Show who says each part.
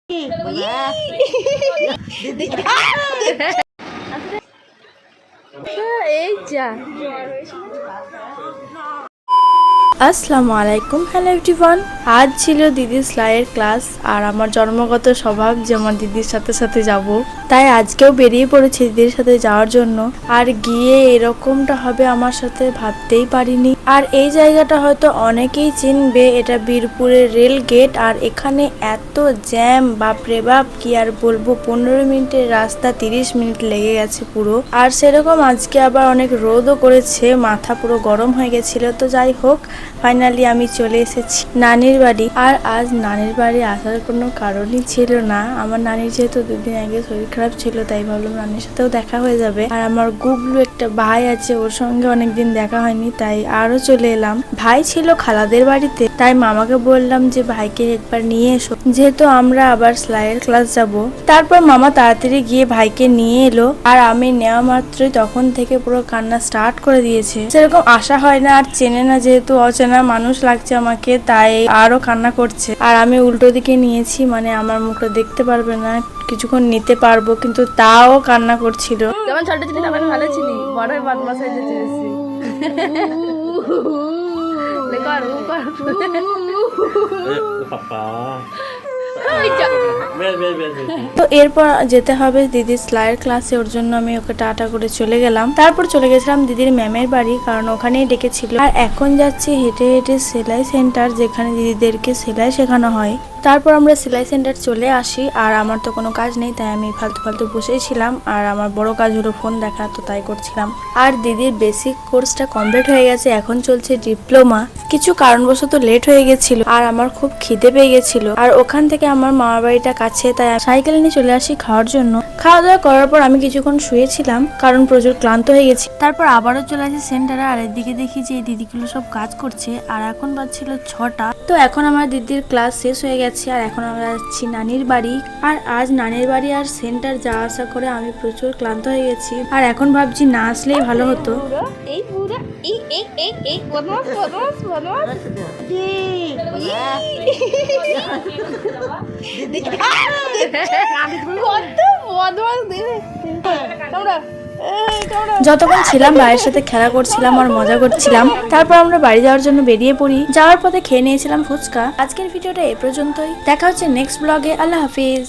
Speaker 1: এই যা আসসালামু আলাইকুম। হ্যালো এভরিওয়ান, আজ ছিল দিদির সেলাইয়ের ক্লাস আর আমার জন্মগত স্বভাব যে আমার দিদির সাথে সাথে যাব, তাই আজকেও বেরিয়ে পড়েছি দিদির সাথে যাওয়ার জন্য। আর গিয়ে এরকমটা হবে আমার সাথে ভাবতেই পারিনি। আর এই জায়গাটা হয়তো অনেকেই চিনবে, এটা বীরপুরের রেল গেট। আর এখানে এত জ্যাম, বাপরে বাপ, কি আর বলবো। 15 মিনিটের রাস্তা 30 মিনিট লেগে গেছে পুরো। আর সেরকম আজকে আবার অনেক রোদও করেছে, মাথা পুরো গরম হয়ে গেছিল। তো যাই হোক, ফাইনালি আমি চলে এসেছি নানির বাড়ি। আর আজ নানির বাড়ি আসার কোনো কারণই ছিল না। আমার নানির যেহেতু দুদিন আগে শরীর খারাপ ছিল, তাই ভাবলাম নানির সাথেও দেখা হয়ে যাবে। আর আমার গুবলু একটা ভাই আছে, ওর সঙ্গে অনেকদিন দেখা হয়নি, তাই আরো চলে এলাম। ভাই ছিল খালাদের বাড়িতে, তাই মামাকে বললাম যে ভাইকে একবার নিয়ে এসো, যেহেতু আমরা আবার সেলাইয়ের ক্লাস যাব। তারপর মামা তাড়াতাড়ি গিয়ে ভাইকে নিয়ে এলো। আর আমি নেওয়া মাত্রই তখন থেকে পুরো কান্না স্টার্ট করে দিয়েছে। সেরকম আশা হয় না, আর চেনে না, যেহেতু অচেনা মানুষ লাগছে আমাকে, তাই আরো কান্না করছে। আর আমি উল্টো দিকে নিয়েছি, মানে আমার মুখটা দেখতে পারবে না, কিছুক্ষণ নিতে পারবো, কিন্তু তাও কান্না করছিল।
Speaker 2: যেমন ছোট ছিলি তেমন ভালো ছিলি, বড় বদমাশ হয়ে যেতেছি।
Speaker 1: তো এরপর যেতে হবে দিদির সেলাইয়ের ক্লাসে, ওর জন্য আমি ওকে টাটা করে চলে গেলাম। তারপর চলে গেছিলাম দিদির ম্যামের বাড়ি, কারণ ওখানেই ডেকেছিল। আর এখন যাচ্ছি হেঁটে হেঁটে সেলাই সেন্টার, যেখানে দিদিদেরকে সেলাই শেখানো হয়। তারপর আমরা সেলাই সেন্টার চলে আসি। আর আমার তো কোনো কাজ নেই, তাই আমি ফালতু ফালতু বসেই ছিলাম। আর আমার বড় কাজ হলো ফোন দেখা, তো তাই করছিলাম। আর দিদির বেসিক কোর্সটা কমপ্লিট হয়ে গেছে, এখন চলছে ডিপ্লোমা। কিছু কারণবশত লেট হয়ে গেছিল, আর আমার খুব খিদে পেয়ে গেছিল। আর ওখান থেকে আমার মামার বাড়িটা কাছে, তাই সাইকেল নিয়ে চলে আসি খাওয়ার জন্য। খাওয়া দাওয়া করার পর আমি কিছুক্ষণ শুয়েছিলাম, কারণ প্রচুর ক্লান্ত হয়ে গেছি। তারপর আবারও চলে আসি সেন্টারে। আর এদিকে দেখি যে এই দিদিগুলো সব কাজ করছে। আর এখন বাজছিল 6টা। তো এখন আমার দিদির ক্লাস শেষ হয়ে গেছে, আর এখন আমরা যাচ্ছি নানির বাড়ি। আর আজ নানির বাড়ি আর সেন্টার যাওয়া আসা করে আমি প্রচুর ক্লান্ত হয়ে গেছি। আর এখন ভাবছি না আসলেই ভালো হতো।
Speaker 2: এই পুরো এই বদমাস বদমাস বদমাস কত বদমাস দিদি তোমরা।
Speaker 1: যতক্ষণ ছিলাম ভাইয়ের সাথে খেলা করছিলাম আর মজা করছিলাম। তারপর আমরা বাড়ি যাওয়ার জন্য বেরিয়ে পড়ি। যাওয়ার পথে খেয়ে নিয়েছিলাম ফুচকা। আজকের ভিডিওটা এ পর্যন্তই, দেখা হচ্ছে নেক্সট ব্লগে। আল্লাহ হাফিজ।